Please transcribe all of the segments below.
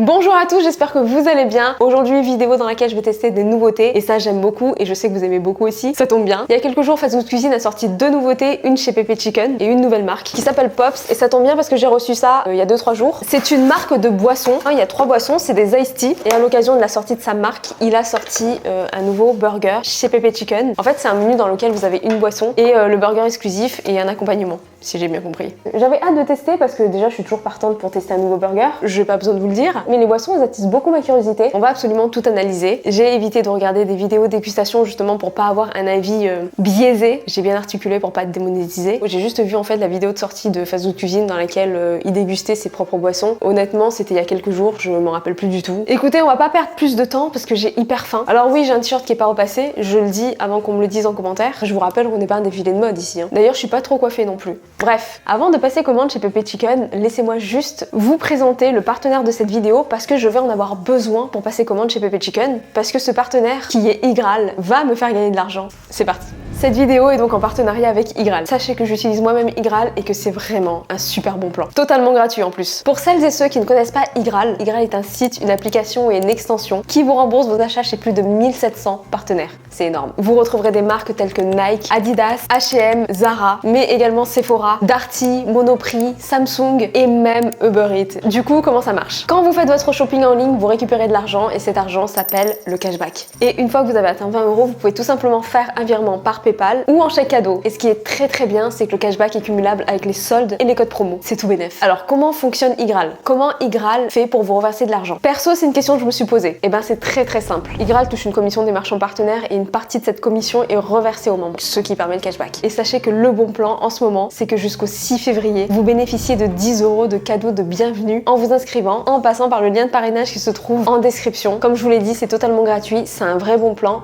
Bonjour à tous, j'espère que vous allez bien. Aujourd'hui, vidéo dans laquelle je vais tester des nouveautés et ça j'aime beaucoup et je sais que vous aimez beaucoup aussi, ça tombe bien. Il y a quelques jours, Fast Food Cuisine a sorti deux nouveautés, une chez Pepe Chicken et une nouvelle marque qui s'appelle Pops et ça tombe bien parce que j'ai reçu ça il y a 2-3 jours. C'est une marque de boissons, il y a 3 boissons, c'est des iced tea et à l'occasion de la sortie de sa marque, il a sorti un nouveau burger chez Pepe Chicken. En fait, c'est un menu dans lequel vous avez une boisson et le burger exclusif et un accompagnement, si j'ai bien compris. J'avais hâte de tester parce que déjà je suis toujours partante pour tester un nouveau burger, j'ai pas besoin de vous le dire, mais les boissons elles attisent beaucoup ma curiosité. On va absolument tout analyser. J'ai évité de regarder des vidéos dégustation justement pour pas avoir un avis biaisé. J'ai bien articulé pour pas être démonétisé. J'ai juste vu en fait la vidéo de sortie de Fast Food Cuisine dans laquelle il dégustait ses propres boissons. Honnêtement, c'était il y a quelques jours, je m'en rappelle plus du tout. Écoutez, on va pas perdre plus de temps parce que j'ai hyper faim. Alors oui, j'ai un t-shirt qui est pas repassé, je le dis avant qu'on me le dise en commentaire. Je vous rappelle qu'on n'est pas un défilé de mode ici. D'ailleurs, je suis pas trop coiffée non plus. Bref, avant de passer commande chez Pepe Chicken, laissez-moi juste vous présenter le partenaire de cette vidéo parce que je vais en avoir besoin pour passer commande chez Pepe Chicken parce que ce partenaire qui est Igral va me faire gagner de l'argent. C'est parti. Cette vidéo est donc en partenariat avec Igral. Sachez que j'utilise moi-même Igral et que c'est vraiment un super bon plan. Totalement gratuit en plus. Pour celles et ceux qui ne connaissent pas Igral, Igral est un site, une application et une extension qui vous rembourse vos achats chez plus de 1700 partenaires. C'est énorme. Vous retrouverez des marques telles que Nike, Adidas, H&M, Zara, mais également Sephora, Darty, Monoprix, Samsung et même Uber Eats. Du coup, comment ça marche? Quand vous faites votre shopping en ligne, vous récupérez de l'argent et cet argent s'appelle le cashback. Et une fois que vous avez atteint 20 €, vous pouvez tout simplement faire un virement par PayPal ou en chèque cadeau. Et ce qui est très bien, c'est que le cashback est cumulable avec les soldes et les codes promo. C'est tout bénef. Alors comment fonctionne Igral? Comment Igral fait pour vous reverser de l'argent? Perso, c'est une question que je me suis posée. Et ben c'est très simple. Igral touche une commission des marchands partenaires et une partie de cette commission est reversée aux membres, ce qui permet le cashback. Et sachez que le bon plan en ce moment, c'est que jusqu'au 6 février, vous bénéficiez de 10 € de cadeaux de bienvenue en vous inscrivant, en passant par le lien de parrainage qui se trouve en description. Comme je vous l'ai dit, c'est totalement gratuit, c'est un vrai bon plan.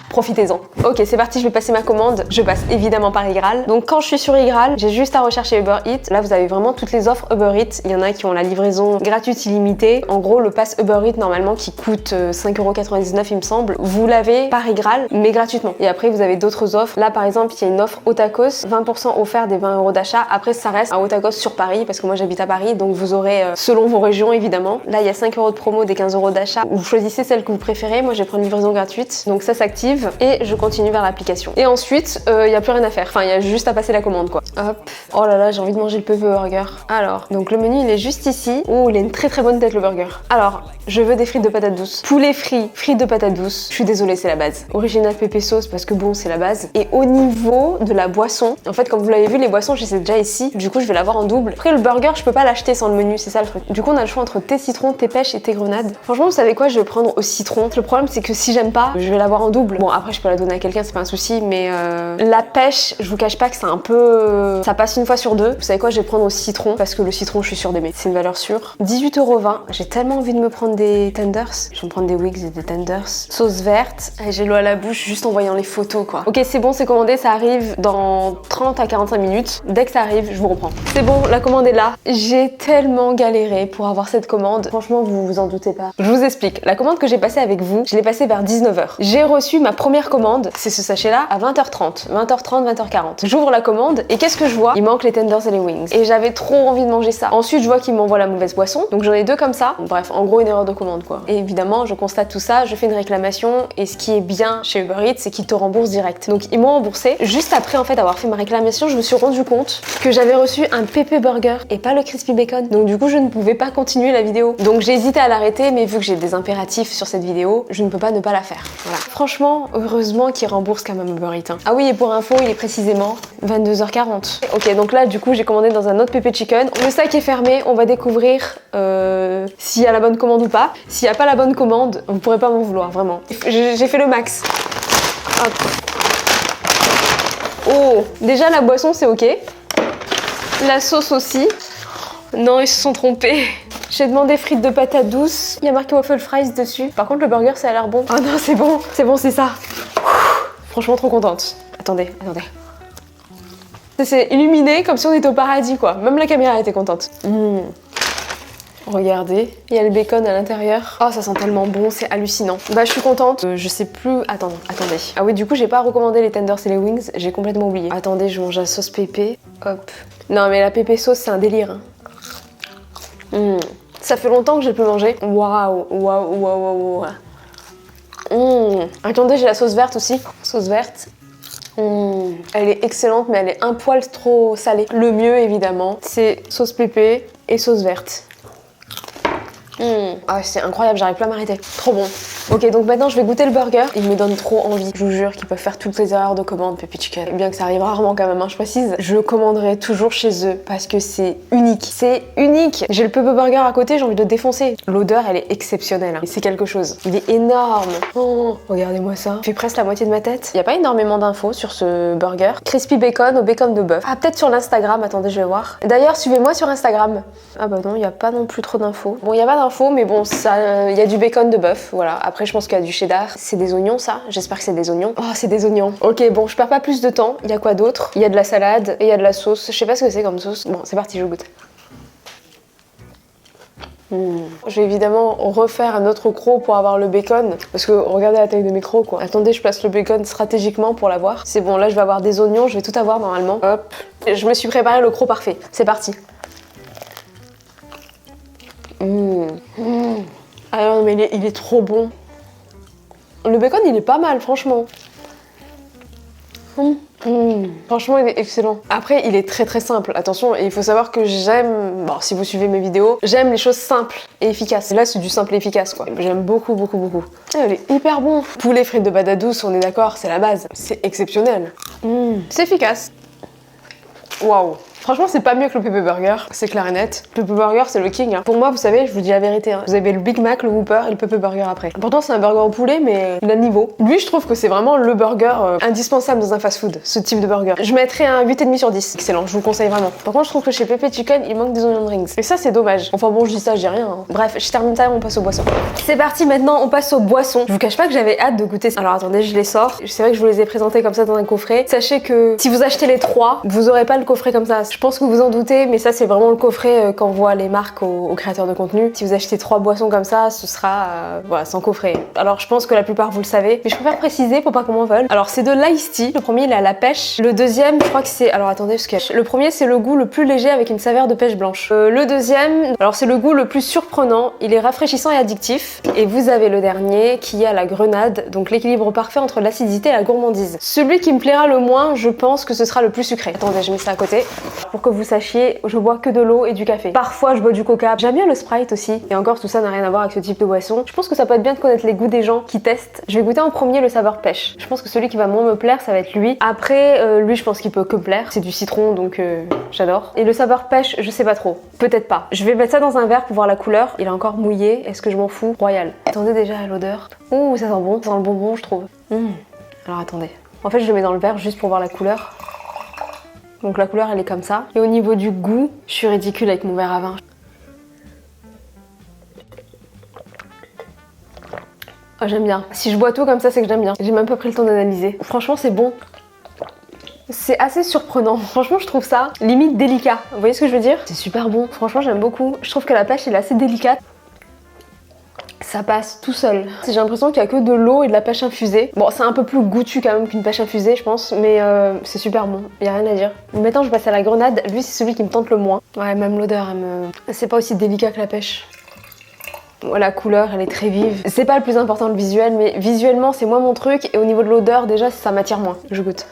Profitez-en. Ok, c'est parti, je vais passer ma commande. Je passe évidemment par Igral. Donc quand je suis sur Igral, j'ai juste à rechercher Uber Eats. Là, vous avez vraiment toutes les offres Uber Eats. Il y en a qui ont la livraison gratuite illimitée. En gros, le pass Uber Eats, normalement, qui coûte 5,99 € il me semble, vous l'avez par Igral, mais gratuitement. Et après, vous avez d'autres offres. Là, par exemple, il y a une offre au tacos, 20% offert des 20 € d'achat. Après, ça reste un au tacos sur Paris, parce que moi, j'habite à Paris, donc vous aurez, selon vos régions, évidemment. Là, il y a 5 € de promo, des 15 € d'achat. Vous choisissez celle que vous préférez. Moi, je vais prendre une livraison gratuite. Donc ça s'active. Et je continue vers l'application. Et ensuite, il n'y a plus rien à faire. Enfin, il y a juste à passer la commande, quoi. Hop. Oh là là, j'ai envie de manger le Pepe Burger. Alors, donc le menu, il est juste ici. Oh, il a une très bonne tête, le burger. Alors, je veux des frites de patates douces. Poulet frit, frites de patates douces. Je suis désolée, c'est la base. Original Pepe sauce, parce que bon, c'est la base. Et au niveau de la boisson, en fait, comme vous l'avez vu, les boissons, je les ai déjà ici. Du coup, je vais l'avoir en double. Après, le burger, je peux pas l'acheter sans le menu, c'est ça le truc. Du coup, on a le choix entre thé citron, thé pêche et thé grenade. Franchement, vous savez quoi, je vais prendre au citron. Le problème, c'est que si j'aime pas, je vais l'avoir en double. Bon, après, je peux la donner à quelqu'un, c'est pas un souci, mais la pêche, je vous cache pas que c'est un peu... ça passe une fois sur deux. Vous savez quoi, je vais prendre au citron, parce que le citron, je suis sûre d'aimer. C'est une valeur sûre. 18,20 €. J'ai tellement envie de me prendre des tenders. Je vais me prendre des Wigs et des tenders. Sauce verte. J'ai l'eau à la bouche juste en voyant les photos, quoi. Ok, c'est bon, c'est commandé, ça arrive dans 30 à 45 minutes. Dès que ça arrive, je vous reprends. C'est bon, la commande est là. J'ai tellement galéré pour avoir cette commande. Franchement, vous vous en doutez pas. Je vous explique. La commande que j'ai passée avec vous, je l'ai passée vers 19 h. J'ai reçu ma première commande, c'est ce sachet-là, à 20h30. 20h30, 20h40. J'ouvre la commande et qu'est-ce que je vois? Il manque les tenders et les wings. Et j'avais trop envie de manger ça. Ensuite, je vois qu'il m'envoie la mauvaise boisson. Donc j'en ai deux comme ça. Bref, en gros, une erreur de commande, quoi. Et évidemment, je constate tout ça, je fais une réclamation et ce qui est bien chez Uber Eats, c'est qu'ils te remboursent direct. Donc ils m'ont remboursé. Juste après, en fait, avoir fait ma réclamation, je me suis rendu compte que j'avais reçu un Pepe Burger et pas le Crispy Bacon. Donc du coup, je ne pouvais pas continuer la vidéo. Donc j'ai hésité à l'arrêter, mais vu que j'ai des impératifs sur cette vidéo, je ne peux pas ne pas la faire. Voilà. Franchement, heureusement qu'ils remboursent quand même Uber Eats. Ah oui, et pour info, il est précisément 22h40. Ok, donc là, du coup, j'ai commandé dans un autre Pepe Chicken. Le sac est fermé, on va découvrir s'il y a la bonne commande ou pas. S'il n'y a pas la bonne commande, vous pourrez pas m'en vouloir, vraiment. J'ai fait le max. Hop. Oh, déjà la boisson, c'est ok. La sauce aussi. Non, ils se sont trompés. J'ai demandé frites de patates douces. Il y a marqué waffle fries dessus. Par contre, le burger, ça a l'air bon. Oh non, c'est bon. C'est bon, c'est ça. Franchement, trop contente. Attendez. C'est illuminé comme si on était au paradis, quoi. Même la caméra était contente. Regardez, il y a le bacon à l'intérieur. Oh, ça sent tellement bon, c'est hallucinant. Bah, je suis contente. Je sais plus... Attendez. Ah oui, du coup, j'ai pas recommandé les tenders et les wings. J'ai complètement oublié. Attendez, je mange la sauce pépé. Hop. Non, mais la pépé sauce, c'est un délire. Ça fait longtemps que j'ai pu manger. Waouh, waouh, waouh, waouh. Attendez, j'ai la sauce verte aussi. Sauce verte. Elle est excellente, mais elle est un poil trop salée. Le mieux, évidemment, c'est sauce pépé et sauce verte. Ah, c'est incroyable, j'arrive plus à m'arrêter. Trop bon. Ok, donc maintenant je vais goûter le burger. Il me donne trop envie. Je vous jure qu'ils peuvent faire toutes les erreurs de commande Pepe Chicken. Bien que ça arrive rarement quand même, hein, je précise. Je commanderai toujours chez eux parce que c'est unique. C'est unique. J'ai le Pepe Burger à côté, j'ai envie de le défoncer. L'odeur, elle est exceptionnelle. Et c'est quelque chose. Il est énorme. Oh, regardez-moi ça. Il fait presque la moitié de ma tête. Il n'y a pas énormément d'infos sur ce burger. Crispy bacon au bacon de bœuf. Ah, peut-être sur l'Instagram. Attendez, je vais voir. D'ailleurs, suivez-moi sur Instagram. Ah bah non, il n'y a pas non plus trop d'infos. Bon, il n'y a pas d'infos, mais bon, ça, il y a du bacon de bœuf. Voilà. Après, je pense qu'il y a du cheddar. C'est des oignons, ça? J'espère que c'est des oignons. Oh, c'est des oignons. Ok, bon, je perds pas plus de temps. Il y a quoi d'autre? Il y a de la salade et il y a de la sauce. Je sais pas ce que c'est comme sauce. Bon, c'est parti, je goûte. Je vais évidemment refaire un autre croc pour avoir le bacon. Parce que regardez la taille de mes crocs, quoi. Attendez, je place le bacon stratégiquement pour l'avoir. C'est bon, là, je vais avoir des oignons. Je vais tout avoir normalement. Hop. Je me suis préparé le croc parfait. C'est parti. Ah non, mais il est trop bon. Le bacon, il est pas mal, franchement. Franchement, il est excellent. Après, il est très très simple. Attention, et il faut savoir que j'aime, bon, si vous suivez mes vidéos, j'aime les choses simples et efficaces. Et là, c'est du simple et efficace, quoi. J'aime beaucoup, beaucoup, beaucoup. Il est hyper bon. Poulet frites de Badadous, on est d'accord, c'est la base. C'est exceptionnel. C'est efficace. Waouh. Franchement, c'est pas mieux que le Pepe Burger, c'est clair et net. Le Pepe Burger, c'est le king. Pour moi, vous savez, je vous dis la vérité. Vous avez le Big Mac, le Whopper et le Pepe Burger après. Pourtant, c'est un burger au poulet, mais il a le niveau. Lui, je trouve que c'est vraiment le burger indispensable dans un fast-food, ce type de burger. Je mettrais un 8,5 sur 10. Excellent, je vous le conseille vraiment. Par contre, je trouve que chez Pepe Chicken, il manque des onion rings. Et ça, c'est dommage. Enfin bon, je dis ça, je dis rien. Bref, je termine ça et on passe aux boissons. C'est parti, maintenant, on passe aux boissons. Je vous cache pas que j'avais hâte de goûter ça. Alors attendez, je les sors. C'est vrai que je vous les ai présentés comme ça dans un coffret. Sachez que si vous achetez les 3, vous aurez pas le coffret comme ça. Je pense que vous en doutez, mais ça c'est vraiment le coffret qu'on voit les marques aux créateurs de contenu. Si vous achetez 3 boissons comme ça, ce sera voilà, sans coffret. Alors je pense que la plupart vous le savez, mais je préfère préciser pour pas qu'on m'en veuille. Alors c'est de l'ice tea. Le premier il est à la pêche. Le deuxième, je crois que c'est... Alors attendez, parce que le premier c'est le goût le plus léger avec une saveur de pêche blanche. Le deuxième, alors c'est le goût le plus surprenant. Il est rafraîchissant et addictif. Et vous avez le dernier qui est à la grenade, donc l'équilibre parfait entre l'acidité et la gourmandise. Celui qui me plaira le moins, je pense que ce sera le plus sucré. Attendez, je mets ça à côté pour que vous sachiez. Je bois que de l'eau et du café. Parfois, je bois du coca. J'aime bien le Sprite aussi. Et encore, tout ça n'a rien à voir avec ce type de boisson. Je pense que ça peut être bien de connaître les goûts des gens qui testent. Je vais goûter en premier le saveur pêche. Je pense que celui qui va moins me plaire, ça va être lui. Après, lui, je pense qu'il peut que me plaire. C'est du citron, donc j'adore. Et le saveur pêche, je sais pas trop. Peut-être pas. Je vais mettre ça dans un verre pour voir la couleur. Il est encore mouillé. Est-ce que je m'en fous? Royal. Attendez déjà à l'odeur. Ouh, ça sent bon. Ça sent le bonbon, je trouve. Alors attendez. En fait, je le mets dans le verre juste pour voir la couleur. Donc la couleur elle est comme ça. Et au niveau du goût, je suis ridicule avec mon verre à vin. Oh, j'aime bien. Si je bois tout comme ça, c'est que j'aime bien. J'ai même pas pris le temps d'analyser. Franchement, c'est bon. C'est assez surprenant. Franchement, je trouve ça limite délicat. Vous voyez ce que je veux dire? C'est super bon. Franchement, j'aime beaucoup. Je trouve que la pêche elle est assez délicate. Ça passe tout seul. J'ai l'impression qu'il y a que de l'eau et de la pêche infusée. Bon, c'est un peu plus goûtu quand même qu'une pêche infusée, je pense, mais c'est super bon. Y a rien à dire. Maintenant, je passe à la grenade. Lui, c'est celui qui me tente le moins. Ouais, même l'odeur, elle me... C'est pas aussi délicat que la pêche. La couleur, elle est très vive. C'est pas le plus important le visuel, mais visuellement, c'est moins mon truc. Et au niveau de l'odeur, déjà, ça m'attire moins. Je goûte.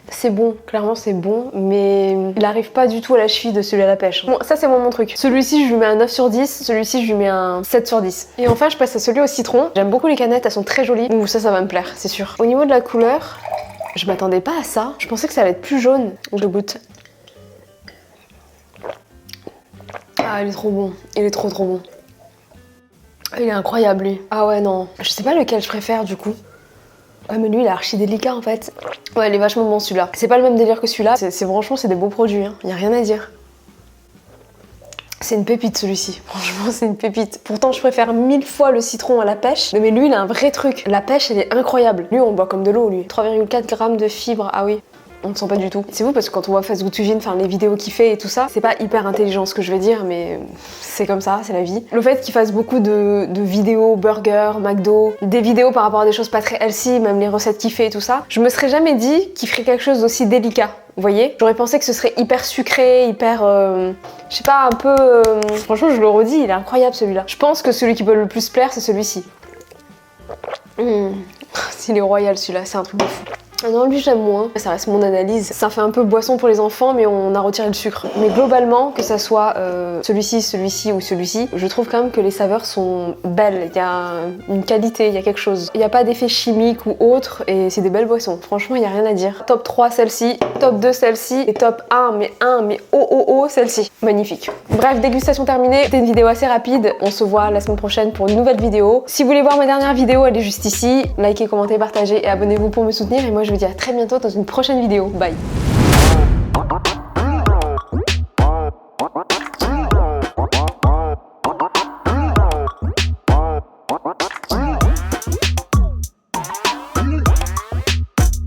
C'est bon, clairement c'est bon, mais il arrive pas du tout à la cheville de celui à la pêche. Bon, ça c'est mon truc. Celui-ci, je lui mets un 9 sur 10, celui-ci, je lui mets un 7 sur 10. Et enfin, je passe à celui au citron. J'aime beaucoup les canettes, elles sont très jolies. Ouh, ça va me plaire, c'est sûr. Au niveau de la couleur, je m'attendais pas à ça. Je pensais que ça allait être plus jaune. Je goûte. Ah, il est trop bon. Il est trop bon. Il est incroyable, lui. Ah ouais, non. Je sais pas lequel je préfère, du coup. Ouais, mais lui il est archi délicat en fait. Ouais, il est vachement bon celui-là. C'est pas le même délire que celui-là. C'est franchement, c'est des beaux produits, hein. Y a rien à dire. C'est une pépite celui-ci. Franchement, c'est une pépite. Pourtant, je préfère 1000 fois le citron à la pêche. Mais lui, il a un vrai truc. La pêche, elle est incroyable. Lui, on boit comme de l'eau, lui. 3,4 grammes de fibres. Ah oui. on ne sent pas du tout. C'est vous parce que quand on voit Fast Good Cuisine, enfin les vidéos qu'il fait et tout ça, c'est pas hyper intelligent ce que je vais dire, mais c'est comme ça, c'est la vie. Le fait qu'il fasse beaucoup de vidéos burger, McDo, des vidéos par rapport à des choses pas très healthy, même les recettes qu'il fait et tout ça, je me serais jamais dit qu'il ferait quelque chose d'aussi délicat. Vous voyez, j'aurais pensé que ce serait hyper sucré, hyper... je sais pas, un peu... Franchement, je le redis, il est incroyable celui-là. Je pense que celui qui peut le plus plaire, c'est celui-ci. S'il est royal celui-là, c'est un truc de fou. Ah non, lui j'aime moins, ça reste mon analyse. Ça fait un peu boisson pour les enfants, mais on a retiré le sucre. Mais globalement, que ça soit celui-ci ou celui-ci, je trouve quand même que les saveurs sont belles. Il y a une qualité, il y a quelque chose. Il n'y a pas d'effet chimique ou autre, et c'est des belles boissons. Franchement, il n'y a rien à dire. Top 3 celle-ci, top 2 celle-ci, et top 1 mais celle-ci. Magnifique. Bref, dégustation terminée. C'était une vidéo assez rapide. On se voit la semaine prochaine pour une nouvelle vidéo. Si vous voulez voir ma dernière vidéo, elle est juste ici. Likez, commentez, partagez et abonnez-vous pour me soutenir. Et moi, je vous dis à très bientôt dans une prochaine vidéo. Bye.